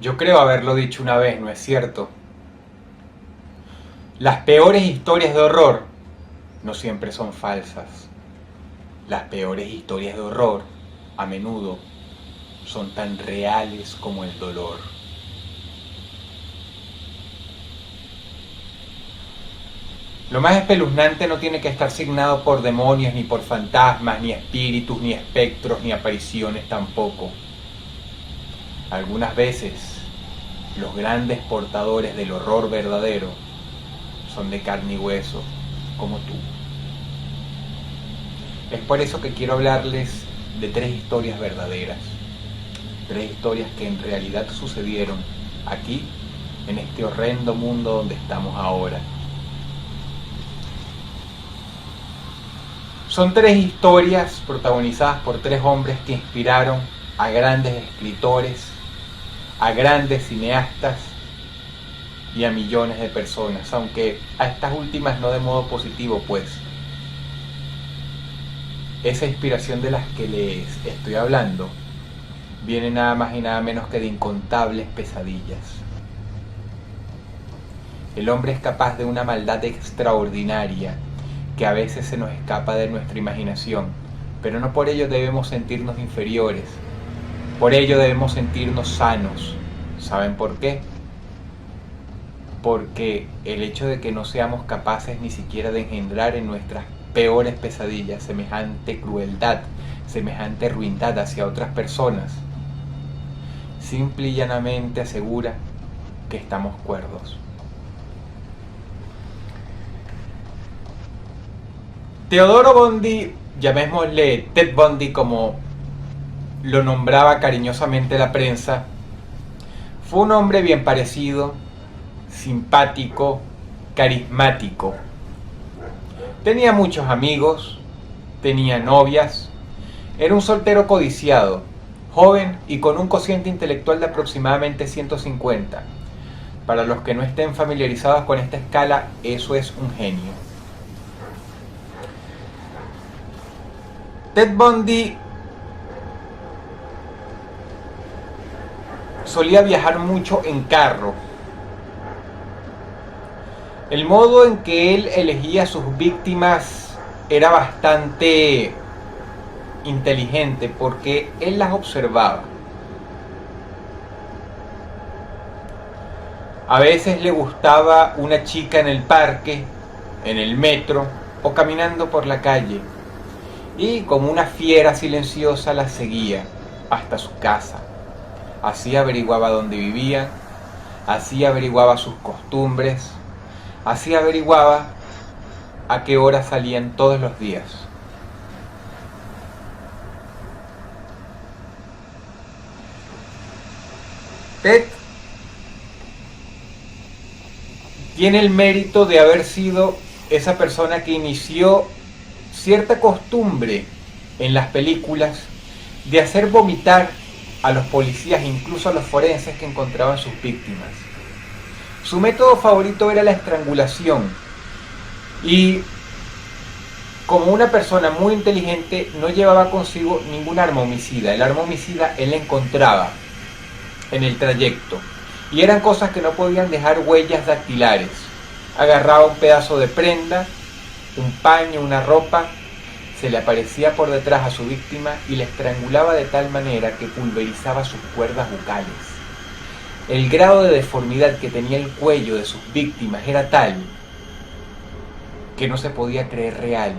Yo creo haberlo dicho una vez, ¿no es cierto? Las peores historias de horror no siempre son falsas. Las peores historias de horror, a menudo, son tan reales como el dolor. Lo más espeluznante no tiene que estar signado por demonios, ni por fantasmas, ni espíritus, ni espectros, ni apariciones tampoco. Algunas veces, los grandes portadores del horror verdadero son de carne y hueso, como tú. Es por eso que quiero hablarles de 3 historias verdaderas. 3 historias que en realidad sucedieron aquí, en este horrendo mundo donde estamos ahora. Son 3 historias protagonizadas por 3 hombres que inspiraron a grandes escritores, a grandes cineastas y a millones de personas, aunque a estas últimas no de modo positivo, pues esa inspiración de las que les estoy hablando viene nada más y nada menos que de incontables pesadillas. El hombre es capaz de una maldad extraordinaria que a veces se nos escapa de nuestra imaginación, pero no por ello debemos sentirnos inferiores. Por ello debemos sentirnos sanos. ¿Saben por qué? Porque el hecho de que no seamos capaces ni siquiera de engendrar en nuestras peores pesadillas semejante crueldad, semejante ruindad hacia otras personas, simple y llanamente asegura que estamos cuerdos. Teodoro Bundy, llamémosle Ted Bundy como lo nombraba cariñosamente la prensa, fue un hombre bien parecido, simpático, carismático. Tenía muchos amigos, tenía novias, era un soltero codiciado, joven y con un cociente intelectual de aproximadamente 150. Para los que no estén familiarizados con esta escala, eso es un genio. Ted Bundy solía viajar mucho en carro. El modo en que él elegía a sus víctimas era bastante inteligente porque él las observaba. A veces le gustaba una chica en el parque, en el metro o caminando por la calle, y como una fiera silenciosa la seguía hasta su casa. Así averiguaba dónde vivían, así averiguaba sus costumbres, así averiguaba a qué hora salían todos los días. Ted tiene el mérito de haber sido esa persona que inició cierta costumbre en las películas de hacer vomitar a los policías, incluso a los forenses que encontraban sus víctimas. Su método favorito era la estrangulación, y como una persona muy inteligente no llevaba consigo ningún arma homicida. El arma homicida él la encontraba en el trayecto, y eran cosas que no podían dejar huellas dactilares. Agarraba un pedazo de prenda, un paño, una ropa, se le aparecía por detrás a su víctima y la estrangulaba de tal manera que pulverizaba sus cuerdas bucales. El grado de deformidad que tenía el cuello de sus víctimas era tal que no se podía creer real.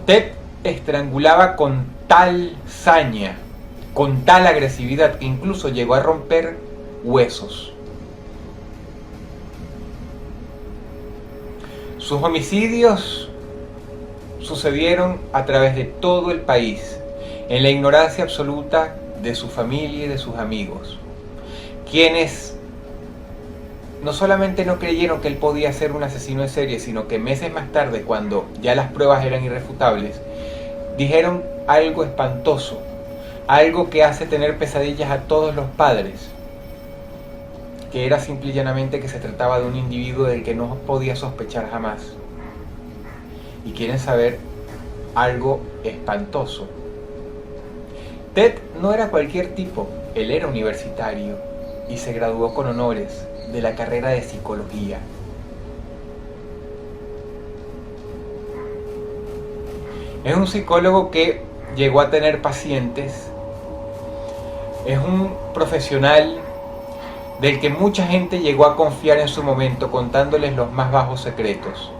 Ted estrangulaba con tal saña, con tal agresividad, que incluso llegó a romper huesos. Sus homicidios sucedieron a través de todo el país, en la ignorancia absoluta de su familia y de sus amigos, quienes no solamente no creyeron que él podía ser un asesino en serie, sino que meses más tarde, cuando ya las pruebas eran irrefutables, dijeron algo espantoso, algo que hace tener pesadillas a todos los padres, que era simple y llanamente que se trataba de un individuo del que no podía sospechar jamás. Y quieren saber algo espantoso. Ted no era cualquier tipo, él era universitario y se graduó con honores de la carrera de psicología. Es un psicólogo que llegó a tener pacientes, es un profesional del que mucha gente llegó a confiar en su momento, contándoles los más bajos secretos.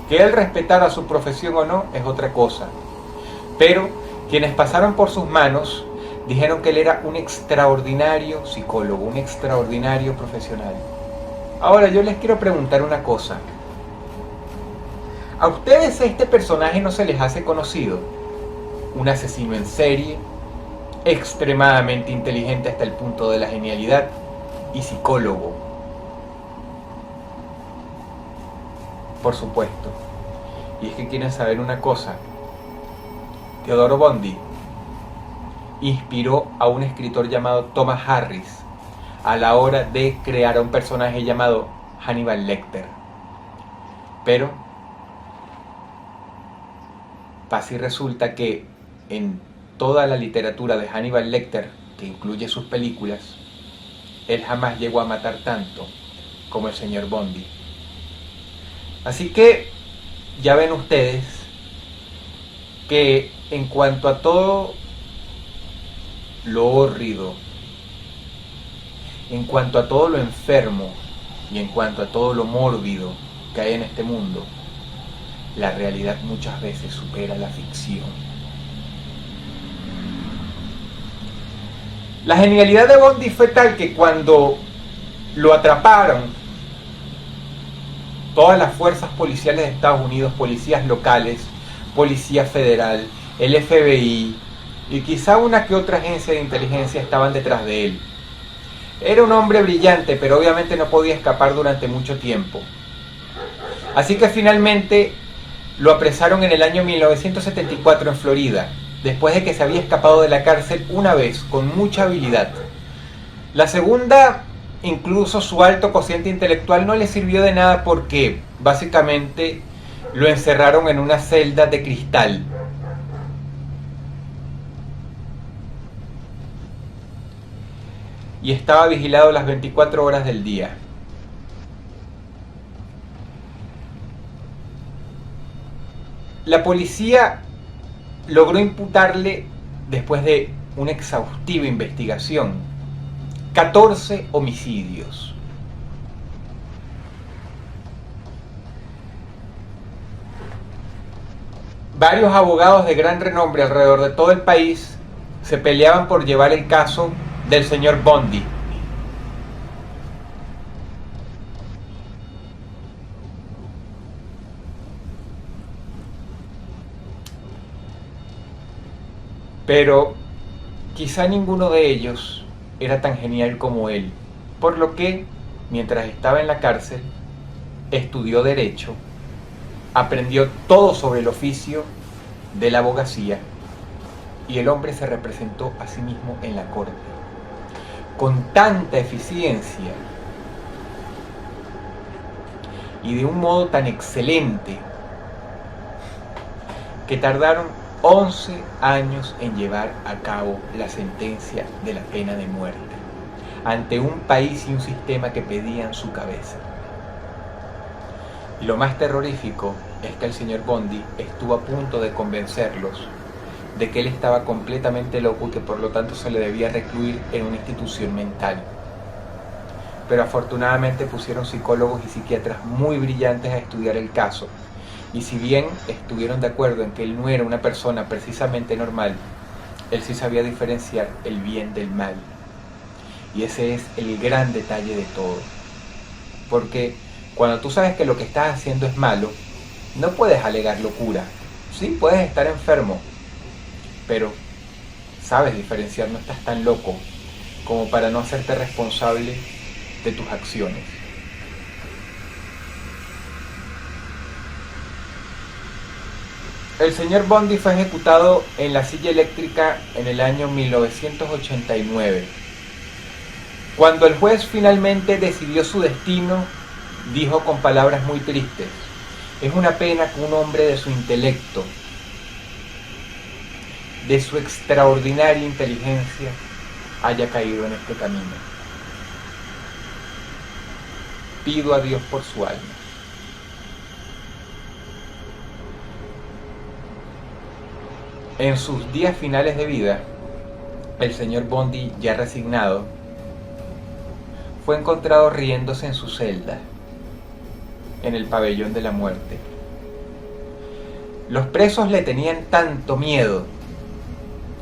Que él respetara su profesión o no es otra cosa, pero quienes pasaron por sus manos dijeron que él era un extraordinario psicólogo, un extraordinario profesional. Ahora yo les quiero preguntar una cosa. ¿A ustedes este personaje no se les hace conocido? Un asesino en serie, extremadamente inteligente hasta el punto de la genialidad y psicólogo. Por supuesto. Y es que quieren saber una cosa. Teodoro Bondi inspiró a un escritor llamado Thomas Harris a la hora de crear a un personaje llamado Hannibal Lecter. Pero pasa y resulta que en toda la literatura de Hannibal Lecter, que incluye sus películas, él jamás llegó a matar tanto como el señor Bondi. Así que ya ven ustedes que en cuanto a todo lo hórrido, en cuanto a todo lo enfermo y en cuanto a todo lo mórbido que hay en este mundo, la realidad muchas veces supera la ficción. La genialidad de Bondi fue tal que cuando lo atraparon, todas las fuerzas policiales de Estados Unidos, policías locales, policía federal, el FBI y quizá una que otra agencia de inteligencia estaban detrás de él. Era un hombre brillante, pero obviamente no podía escapar durante mucho tiempo. Así que finalmente lo apresaron en el año 1974 en Florida, después de que se había escapado de la cárcel una vez, con mucha habilidad. La segunda, incluso su alto cociente intelectual no le sirvió de nada porque básicamente lo encerraron en una celda de cristal. Y estaba vigilado las 24 horas del día. La policía logró imputarle, después de una exhaustiva investigación, 14 homicidios. Varios abogados de gran renombre alrededor de todo el país se peleaban por llevar el caso del señor Bondi. Pero quizá ninguno de ellos era tan genial como él, por lo que, mientras estaba en la cárcel, estudió Derecho, aprendió todo sobre el oficio de la abogacía y el hombre se representó a sí mismo en la corte con tanta eficiencia y de un modo tan excelente que tardaron 11 años en llevar a cabo la sentencia de la pena de muerte ante un país y un sistema que pedían su cabeza. Y lo más terrorífico es que el señor Bondi estuvo a punto de convencerlos de que él estaba completamente loco y que por lo tanto se le debía recluir en una institución mental. Pero afortunadamente pusieron psicólogos y psiquiatras muy brillantes a estudiar el caso. Y si bien estuvieron de acuerdo en que él no era una persona precisamente normal, él sí sabía diferenciar el bien del mal. Y ese es el gran detalle de todo. Porque cuando tú sabes que lo que estás haciendo es malo, no puedes alegar locura. Sí, puedes estar enfermo, pero sabes diferenciar, no estás tan loco como para no hacerte responsable de tus acciones. El señor Bundy fue ejecutado en la silla eléctrica en el año 1989. Cuando el juez finalmente decidió su destino, dijo con palabras muy tristes: es una pena que un hombre de su intelecto, de su extraordinaria inteligencia, haya caído en este camino. Pido a Dios por su alma. En sus días finales de vida, el señor Bundy, ya resignado, fue encontrado riéndose en su celda, en el pabellón de la muerte. Los presos le tenían tanto miedo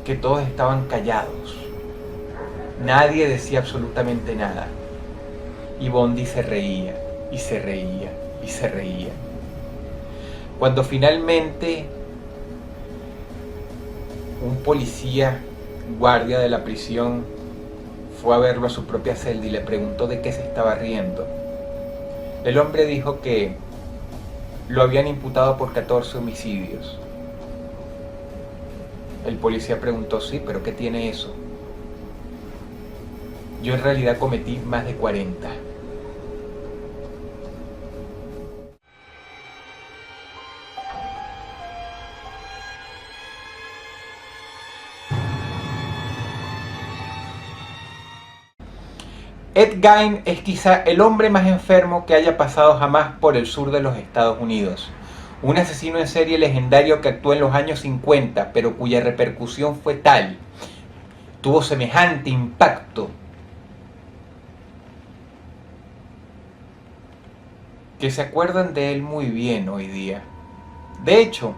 que todos estaban callados. Nadie decía absolutamente nada. Y Bundy se reía, y se reía, y se reía. Cuando finalmente un policía, guardia de la prisión, fue a verlo a su propia celda y le preguntó de qué se estaba riendo, el hombre dijo que lo habían imputado por 14 homicidios. El policía preguntó: sí, pero ¿qué tiene eso? Yo en realidad cometí más de 40. Ed Gein es quizá el hombre más enfermo que haya pasado jamás por el sur de los Estados Unidos. Un asesino en serie legendario que actuó en los años 50, pero cuya repercusión fue tal, tuvo semejante impacto, que se acuerdan de él muy bien hoy día. De hecho,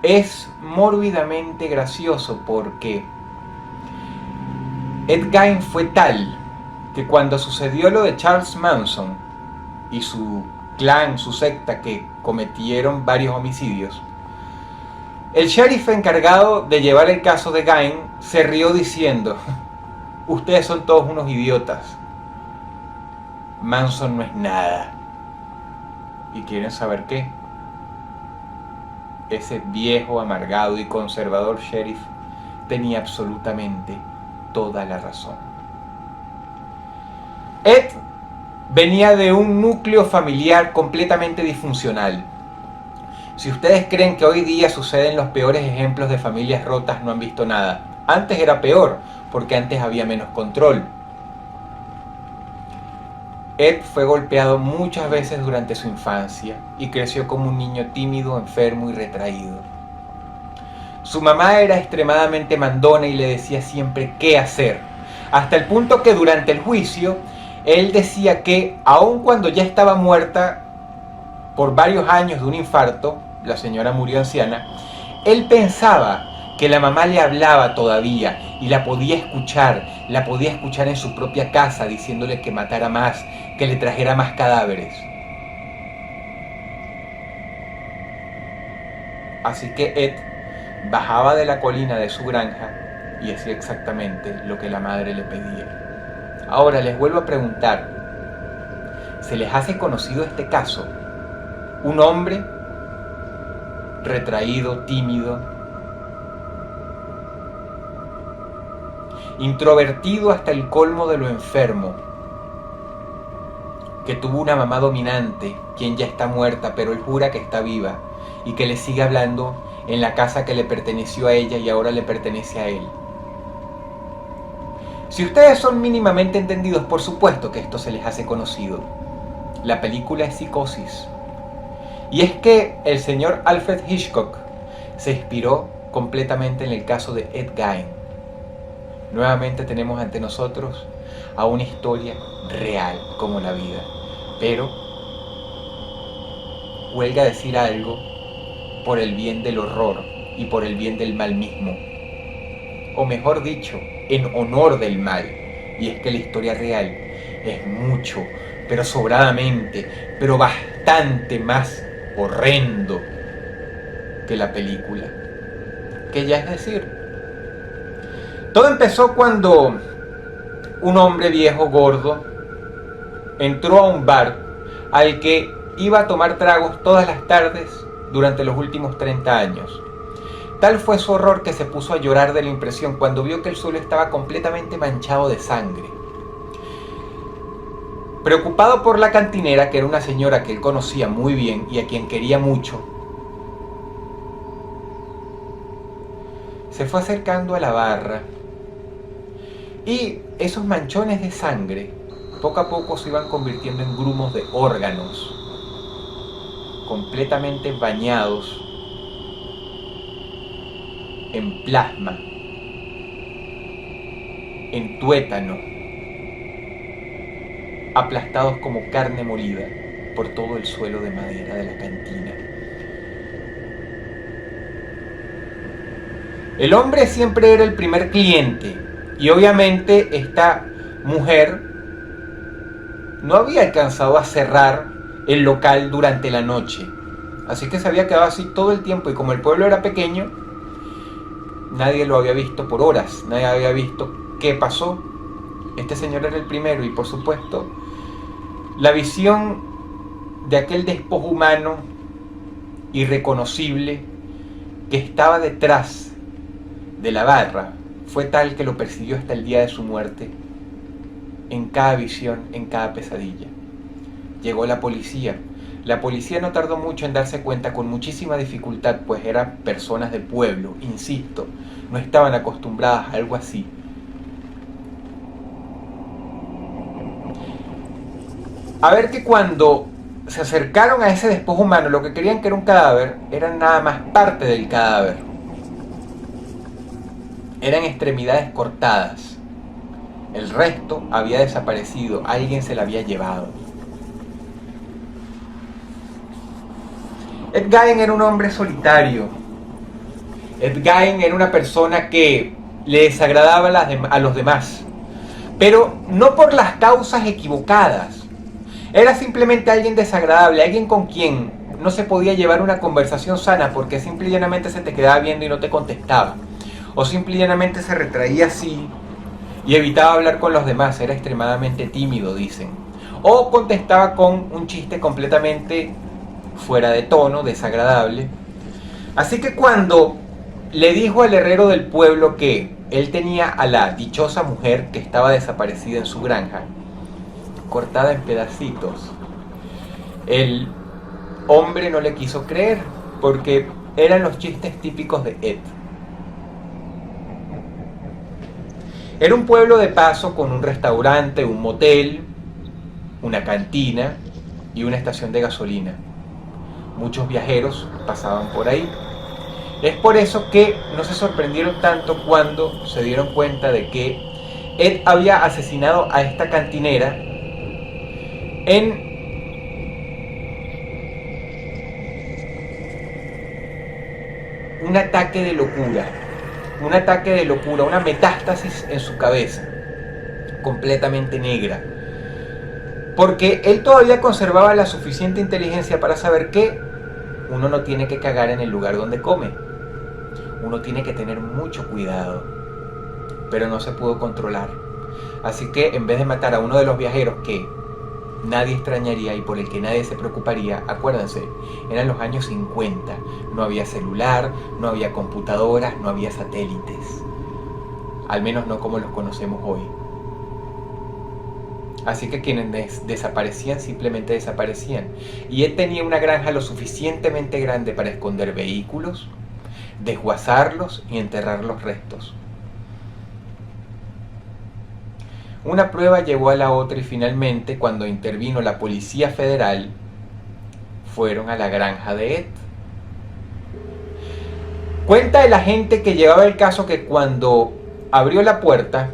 es mórbidamente gracioso porque Ed Gein fue tal que cuando sucedió lo de Charles Manson y su clan, su secta, que cometieron varios homicidios, el sheriff encargado de llevar el caso de Gein se rió diciendo: ustedes son todos unos idiotas, Manson no es nada. ¿Y quieren saber qué? Ese viejo, amargado y conservador sheriff tenía absolutamente toda la razón. Ed venía de un núcleo familiar completamente disfuncional. Si ustedes creen que hoy día suceden los peores ejemplos de familias rotas, no han visto nada. Antes era peor, porque antes había menos control. Ed fue golpeado muchas veces durante su infancia y creció como un niño tímido, enfermo y retraído. Su mamá era extremadamente mandona y le decía siempre qué hacer, hasta el punto que durante el juicio él decía que, aun cuando ya estaba muerta por varios años de un infarto, la señora murió anciana, él pensaba que la mamá le hablaba todavía y la podía escuchar en su propia casa diciéndole que matara más, que le trajera más cadáveres. Así que Ed bajaba de la colina de su granja y hacía exactamente lo que la madre le pedía. Ahora les vuelvo a preguntar, ¿se les hace conocido este caso? Un hombre retraído, tímido, introvertido hasta el colmo de lo enfermo, que tuvo una mamá dominante, quien ya está muerta, pero él jura que está viva y que le sigue hablando en la casa que le perteneció a ella y ahora le pertenece a él. Si ustedes son mínimamente entendidos, por supuesto que esto se les hace conocido. La película es Psicosis. Y es que el señor Alfred Hitchcock se inspiró completamente en el caso de Ed Gein. Nuevamente tenemos ante nosotros a una historia real como la vida. Pero huelga decir algo por el bien del horror y por el bien del mal mismo. O mejor dicho, en honor del mal Y es que la historia real es mucho, pero sobradamente, pero bastante más horrendo que la película. Que ya es decir, todo empezó cuando un hombre viejo gordo entró a un bar al que iba a tomar tragos todas las tardes durante los últimos 30 años. Tal fue su horror que se puso a llorar de la impresión cuando vio que el suelo estaba completamente manchado de sangre. Preocupado por la cantinera, que era una señora que él conocía muy bien y a quien quería mucho, se fue acercando a la barra y esos manchones de sangre poco a poco se iban convirtiendo en grumos de órganos completamente bañados en plasma, en tuétano, aplastados como carne molida por todo el suelo de madera de la cantina. El hombre siempre era el primer cliente y obviamente esta mujer no había alcanzado a cerrar el local durante la noche, así que se había quedado así todo el tiempo y como el pueblo era pequeño, nadie lo había visto por horas, nadie había visto qué pasó. Este señor era el primero y por supuesto la visión de aquel despojo humano irreconocible que estaba detrás de la barra fue tal que lo persiguió hasta el día de su muerte, en cada visión, en cada pesadilla. Llegó la policía. La policía no tardó mucho en darse cuenta, con muchísima dificultad, pues eran personas del pueblo, insisto, no estaban acostumbradas a algo así. A ver que cuando se acercaron a ese despojo humano, lo que creían que era un cadáver, eran nada más parte del cadáver. Eran extremidades cortadas. El resto había desaparecido, alguien se la había llevado. Ed Gein era un hombre solitario. Ed Gein era una persona que le desagradaba a los demás, pero no por las causas equivocadas. Era simplemente alguien desagradable, alguien con quien no se podía llevar una conversación sana porque simple y llanamente se te quedaba viendo y no te contestaba, o simple y llanamente se retraía así y evitaba hablar con los demás, era extremadamente tímido, dicen, o contestaba con un chiste completamente fuera de tono, desagradable. Así que cuando le dijo al herrero del pueblo que él tenía a la dichosa mujer que estaba desaparecida en su granja, cortada en pedacitos, el hombre no le quiso creer porque eran los chistes típicos de Ed. Era un pueblo de paso con un restaurante, un motel, una cantina y una estación de gasolina. Muchos viajeros pasaban por ahí. Es por eso que no se sorprendieron tanto cuando se dieron cuenta de que Ed había asesinado a esta cantinera en un ataque de locura, una metástasis en su cabeza, completamente negra. Porque él todavía conservaba la suficiente inteligencia para saber que uno no tiene que cagar en el lugar donde come. Uno tiene que tener mucho cuidado. Pero no se pudo controlar. Así que en vez de matar a uno de los viajeros que nadie extrañaría y por el que nadie se preocuparía, acuérdense, eran los años 50. No había celular, no había computadoras, no había satélites. Al menos no como los conocemos hoy. Así que quienes desaparecían simplemente desaparecían. Y él tenía una granja lo suficientemente grande para esconder vehículos, desguazarlos y enterrar los restos. Una prueba llevó a la otra y finalmente, cuando intervino la Policía Federal, fueron a la granja de Ed. Cuenta el agente que llevaba el caso que cuando abrió la puerta,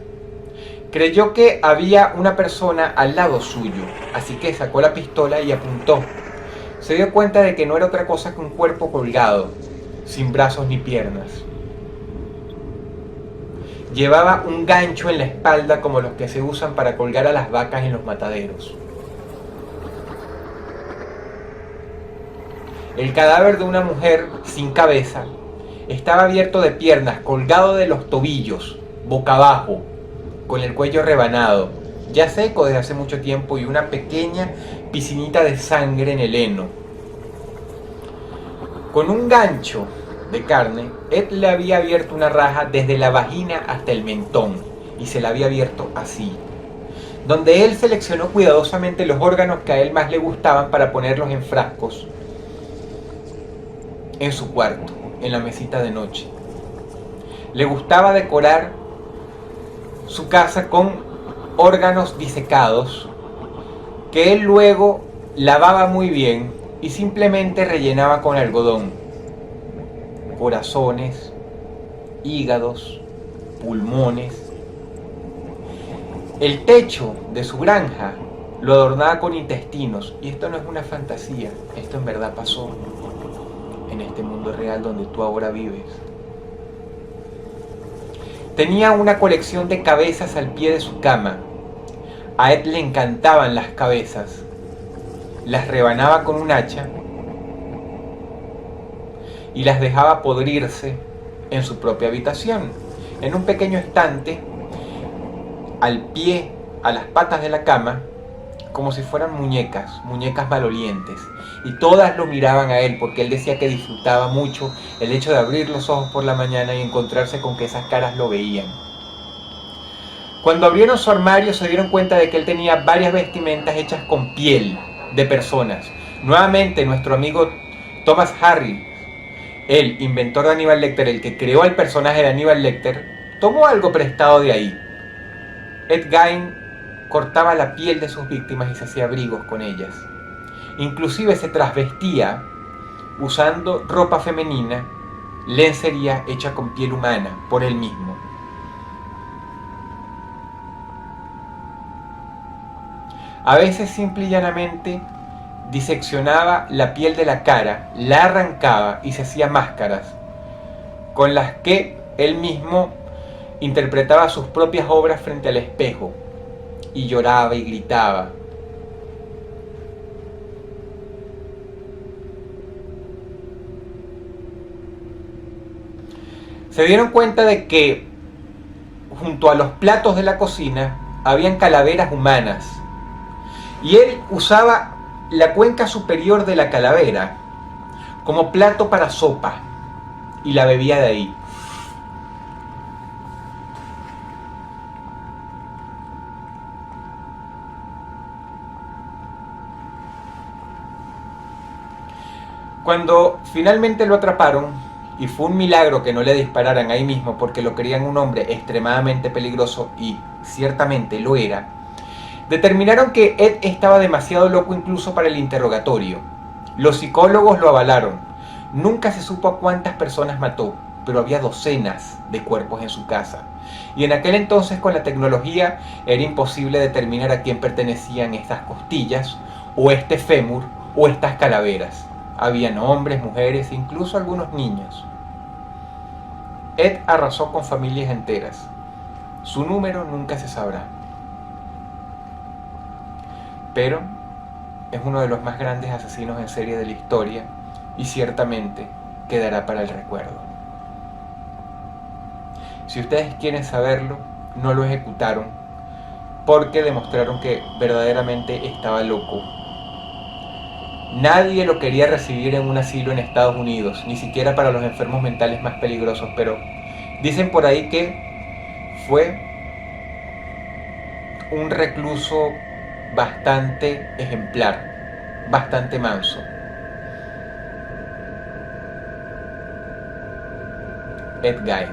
creyó que había una persona al lado suyo, así que sacó la pistola y apuntó. Se dio cuenta de que no era otra cosa que un cuerpo colgado, sin brazos ni piernas. Llevaba un gancho en la espalda como los que se usan para colgar a las vacas en los mataderos. El cadáver de una mujer sin cabeza estaba abierto de piernas, colgado de los tobillos, boca abajo, con el cuello rebanado, ya seco desde hace mucho tiempo, y una pequeña piscinita de sangre en el heno. Con un gancho de carne, Ed le había abierto una raja desde la vagina hasta el mentón, y se la había abierto así, donde él seleccionó cuidadosamente los órganos que a él más le gustaban para ponerlos en frascos en su cuarto, en la mesita de noche. Le gustaba decorar su casa con órganos disecados que él luego lavaba muy bien y simplemente rellenaba con algodón. Corazones, hígados, pulmones. El techo de su granja lo adornaba con intestinos, y esto no es una fantasía, esto en verdad pasó en este mundo real donde tú ahora vives. Tenía una colección de cabezas al pie de su cama. A Ed le encantaban las cabezas. Las rebanaba con un hacha y las dejaba podrirse en su propia habitación, en un pequeño estante al pie, a las patas de la cama, como si fueran muñecas malolientes, y todas lo miraban a él porque él decía que disfrutaba mucho el hecho de abrir los ojos por la mañana y encontrarse con que esas caras lo veían. Cuando abrieron su armario se dieron cuenta de que él tenía varias vestimentas hechas con piel de personas. Nuevamente nuestro amigo Thomas Harris, el inventor de Hannibal Lecter, el que creó el personaje de Hannibal Lecter, tomó algo prestado de ahí. Ed Gein cortaba la piel de sus víctimas y se hacía abrigos con ellas. Inclusive se trasvestía usando ropa femenina, lencería hecha con piel humana por él mismo. A veces simple y llanamente diseccionaba la piel de la cara, la arrancaba y se hacía máscaras, con las que él mismo interpretaba sus propias obras frente al espejo, y lloraba y gritaba. Se dieron cuenta de que junto a los platos de la cocina habían calaveras humanas, y él usaba la cuenca superior de la calavera como plato para sopa y la bebía de ahí. Cuando finalmente lo atraparon, y fue un milagro que no le dispararan ahí mismo porque lo creían un hombre extremadamente peligroso, y ciertamente lo era, determinaron que Ed estaba demasiado loco incluso para el interrogatorio. Los psicólogos lo avalaron. Nunca se supo a cuántas personas mató, pero había docenas de cuerpos en su casa. Y en aquel entonces, con la tecnología, era imposible determinar a quién pertenecían estas costillas, o este fémur, o estas calaveras. Habían hombres, mujeres, incluso algunos niños. Ed arrasó con familias enteras. Su número nunca se sabrá. Pero es uno de los más grandes asesinos en serie de la historia, y ciertamente quedará para el recuerdo. Si ustedes quieren saberlo, no lo ejecutaron porque demostraron que verdaderamente estaba loco. Nadie lo quería recibir en un asilo en Estados Unidos, ni siquiera para los enfermos mentales más peligrosos, pero dicen por ahí que fue un recluso bastante ejemplar, bastante manso. Ed Gein.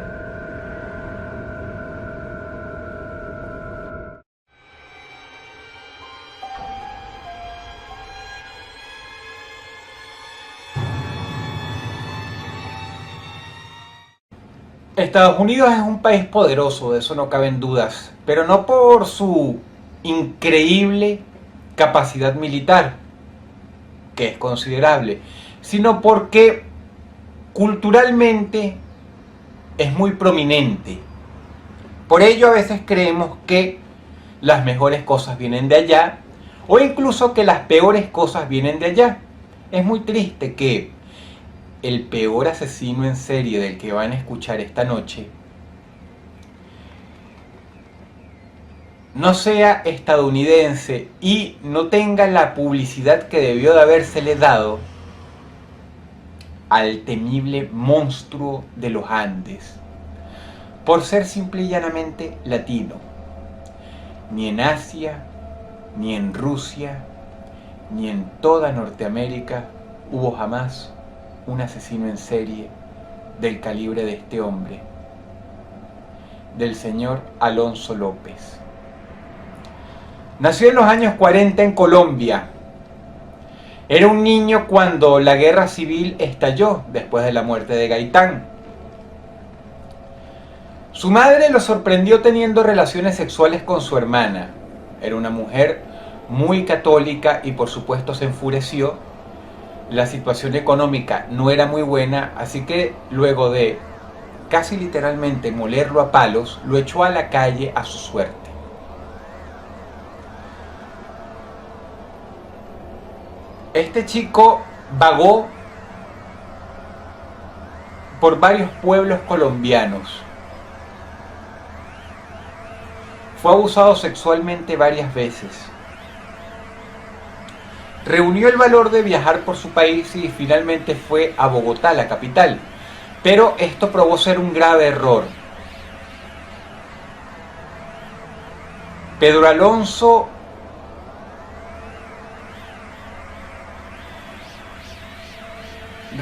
Estados Unidos es un país poderoso, de eso no caben dudas, pero no por su increíble capacidad militar, que es considerable, sino porque culturalmente es muy prominente. Por ello a veces creemos que las mejores cosas vienen de allá o incluso que las peores cosas vienen de allá. Es muy triste que el peor asesino en serie del que van a escuchar esta noche no sea estadounidense y no tenga la publicidad que debió de habérsele dado al temible monstruo de los Andes, por ser simple y llanamente latino. Ni en Asia, ni en Rusia, ni en toda Norteamérica hubo jamás un asesino en serie del calibre de este hombre, del señor Alonso López. Nació en los años 40 en Colombia. Era un niño cuando la guerra civil estalló después de la muerte de Gaitán. Su madre lo sorprendió teniendo relaciones sexuales con su hermana. Era una mujer muy católica y por supuesto se enfureció. La situación económica no era muy buena, así que luego de casi literalmente molerlo a palos, lo echó a la calle a su suerte. Este chico vagó por varios pueblos colombianos. Fue abusado sexualmente varias veces. Reunió el valor de viajar por su país y finalmente fue a Bogotá, la capital. Pero esto probó ser un grave error. Pedro Alonso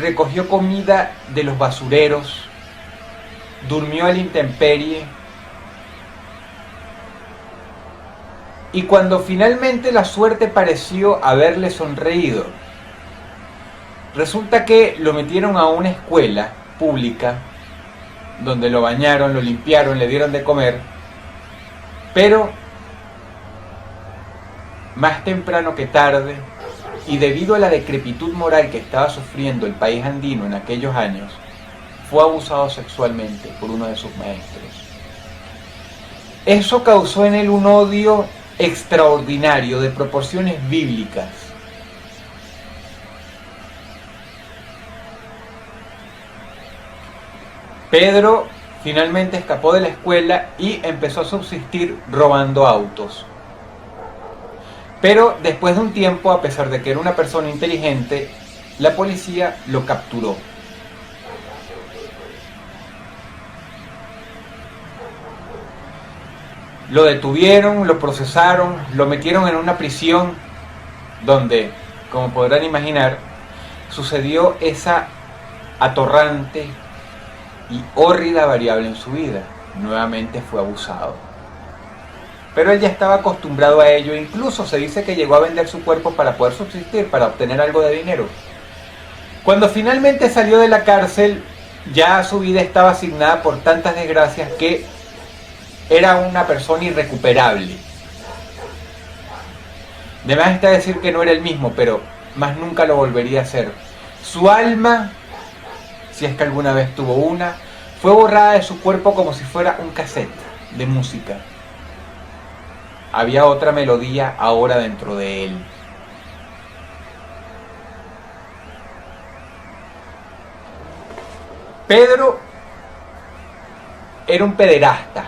recogió comida de los basureros, durmió a la intemperie, y cuando finalmente la suerte pareció haberle sonreído, resulta que lo metieron a una escuela pública donde lo bañaron, lo limpiaron, le dieron de comer, pero más temprano que tarde, y debido a la decrepitud moral que estaba sufriendo el país andino en aquellos años, fue abusado sexualmente por uno de sus maestros. Eso causó en él un odio extraordinario de proporciones bíblicas. Pedro finalmente escapó de la escuela y empezó a subsistir robando autos. Pero después de un tiempo, a pesar de que era una persona inteligente, la policía lo capturó. Lo detuvieron, lo procesaron, lo metieron en una prisión donde, como podrán imaginar, sucedió esa atorrante y hórrida variable en su vida. Nuevamente fue abusado. Pero él ya estaba acostumbrado a ello, incluso se dice que llegó a vender su cuerpo para poder subsistir, para obtener algo de dinero. Cuando finalmente salió de la cárcel, ya su vida estaba asignada por tantas desgracias que era una persona irrecuperable. De más está decir que no era el mismo, pero más nunca lo volvería a hacer. Su alma, si es que alguna vez tuvo una, fue borrada de su cuerpo como si fuera un cassette de música. Había otra melodía ahora dentro de él. Pedro era un pederasta.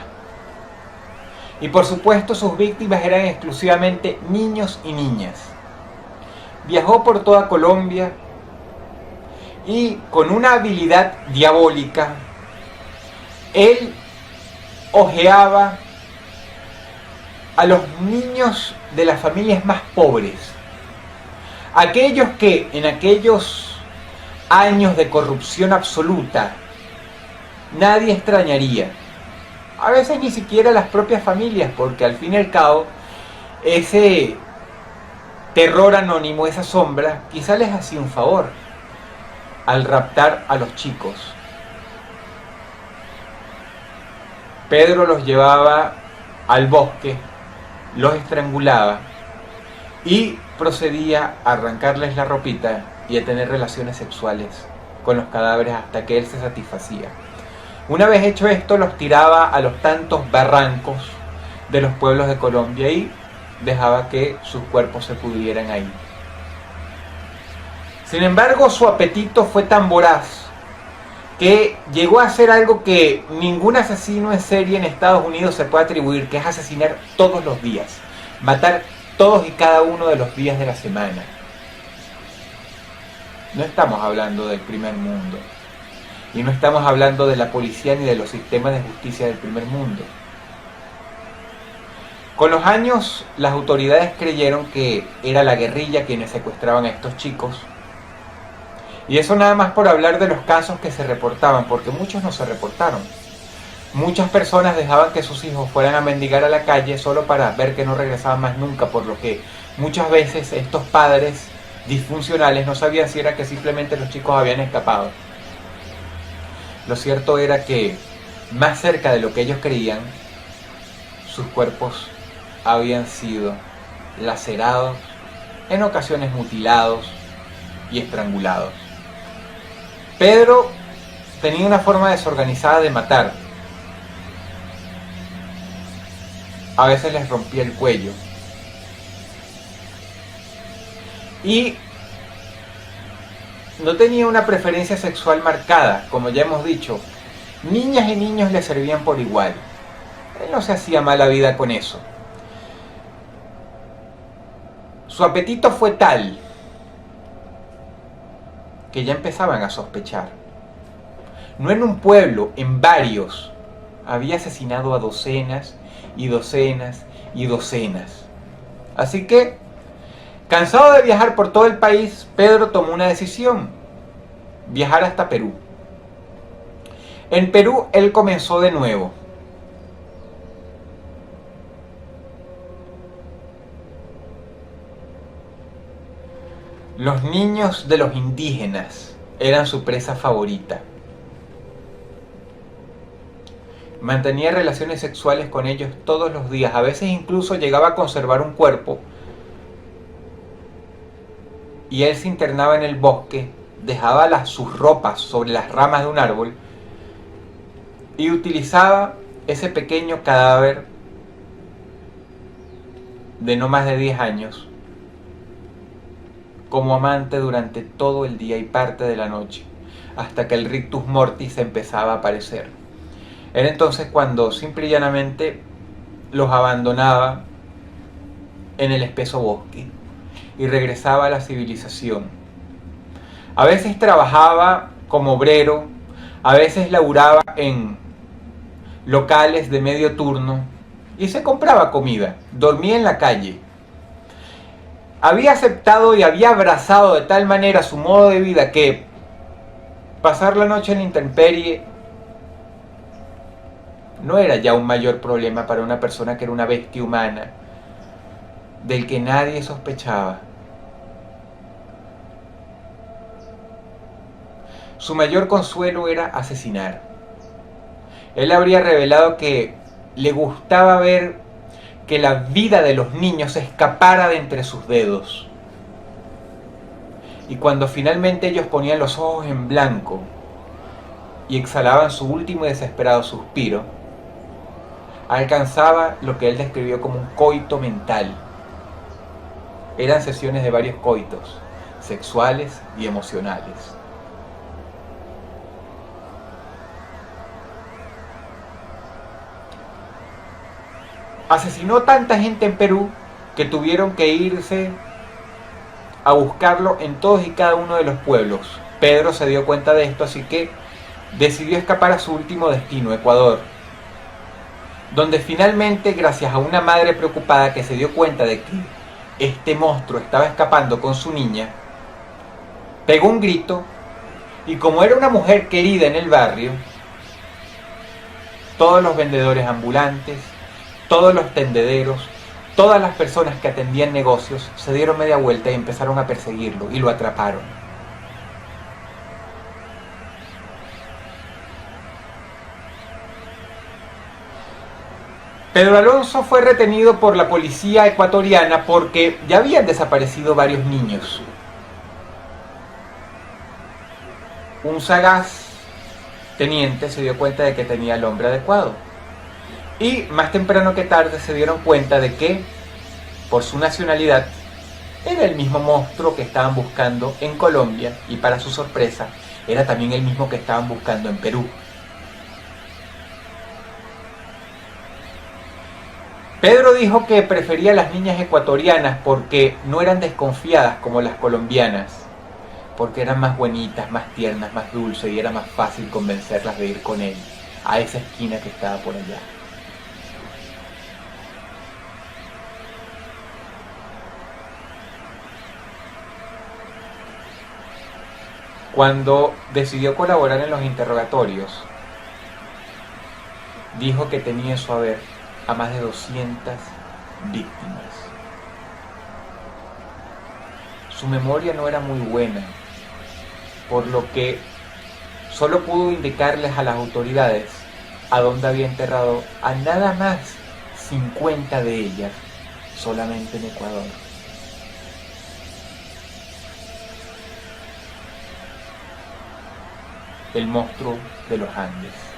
Y por supuesto sus víctimas eran exclusivamente niños y niñas. Viajó por toda Colombia y con una habilidad diabólica, él ojeaba a los niños de las familias más pobres, aquellos que en aquellos años de corrupción absoluta nadie extrañaría, a veces ni siquiera las propias familias, porque al fin y al cabo ese terror anónimo, esa sombra, quizá les hacía un favor al raptar a los chicos. Pedro los llevaba al bosque, los estrangulaba y procedía a arrancarles la ropita y a tener relaciones sexuales con los cadáveres hasta que él se satisfacía. Una vez hecho esto, los tiraba a los tantos barrancos de los pueblos de Colombia y dejaba que sus cuerpos se pudrieran ahí. Sin embargo, su apetito fue tan voraz que llegó a hacer algo que ningún asesino en serie en Estados Unidos se puede atribuir, que es asesinar todos los días, matar todos y cada uno de los días de la semana. No estamos hablando del primer mundo, y no estamos hablando de la policía ni de los sistemas de justicia del primer mundo. Con los años, las autoridades creyeron que era la guerrilla quienes secuestraban a estos chicos. Y eso nada más por hablar de los casos que se reportaban, porque muchos no se reportaron. Muchas personas dejaban que sus hijos fueran a mendigar a la calle solo para ver que no regresaban más nunca, por lo que muchas veces estos padres disfuncionales no sabían si era que simplemente los chicos habían escapado. Lo cierto era que, más cerca de lo que ellos creían, sus cuerpos habían sido lacerados, en ocasiones mutilados y estrangulados. Pedro tenía una forma desorganizada de matar. A veces les rompía el cuello. Y no tenía una preferencia sexual marcada, como ya hemos dicho. Niñas y niños le servían por igual. Él no se hacía mala vida con eso. Su apetito fue tal que ya empezaban a sospechar. No en un pueblo, en varios. Había asesinado a docenas y docenas y docenas. Así que, cansado de viajar por todo el país, Pedro tomó una decisión: viajar hasta Perú. En Perú él comenzó de nuevo. Los niños de los indígenas eran su presa favorita. Mantenía relaciones sexuales con ellos todos los días. A veces incluso llegaba a conservar un cuerpo. Y él se internaba en el bosque, dejaba sus ropas sobre las ramas de un árbol y utilizaba ese pequeño cadáver de no más de 10 años como amante durante todo el día y parte de la noche, hasta que el rictus mortis empezaba a aparecer. Era entonces cuando simple y llanamente los abandonaba en el espeso bosque y regresaba a la civilización. A veces trabajaba como obrero, a veces laburaba en locales de medio turno y se compraba comida, dormía en la calle. Había aceptado y había abrazado de tal manera su modo de vida que pasar la noche en la intemperie no era ya un mayor problema para una persona que era una bestia humana, del que nadie sospechaba. Su mayor consuelo era asesinar. Él habría revelado que le gustaba ver que la vida de los niños se escapara de entre sus dedos. Y cuando finalmente ellos ponían los ojos en blanco y exhalaban su último y desesperado suspiro, alcanzaba lo que él describió como un coito mental. Eran sesiones de varios coitos, sexuales y emocionales. Asesinó tanta gente en Perú que tuvieron que irse a buscarlo en todos y cada uno de los pueblos. Pedro se dio cuenta de esto, así que decidió escapar a su último destino, Ecuador, donde finalmente, gracias a una madre preocupada que se dio cuenta de que este monstruo estaba escapando con su niña, pegó un grito y, como era una mujer querida en el barrio, todos los vendedores ambulantes, todos los tendederos, todas las personas que atendían negocios se dieron media vuelta y empezaron a perseguirlo y lo atraparon. Pedro Alonso fue retenido por la policía ecuatoriana porque ya habían desaparecido varios niños. Un sagaz teniente se dio cuenta de que tenía al hombre adecuado. Y más temprano que tarde se dieron cuenta de que, por su nacionalidad, era el mismo monstruo que estaban buscando en Colombia y, para su sorpresa, era también el mismo que estaban buscando en Perú. Pedro dijo que prefería las niñas ecuatorianas porque no eran desconfiadas como las colombianas, porque eran más bonitas, más tiernas, más dulces y era más fácil convencerlas de ir con él a esa esquina que estaba por allá. Cuando decidió colaborar en los interrogatorios, dijo que tenía en su haber a más de 200 víctimas. Su memoria no era muy buena, por lo que solo pudo indicarles a las autoridades a dónde había enterrado a nada más 50 de ellas, solamente en Ecuador. El monstruo de los Andes.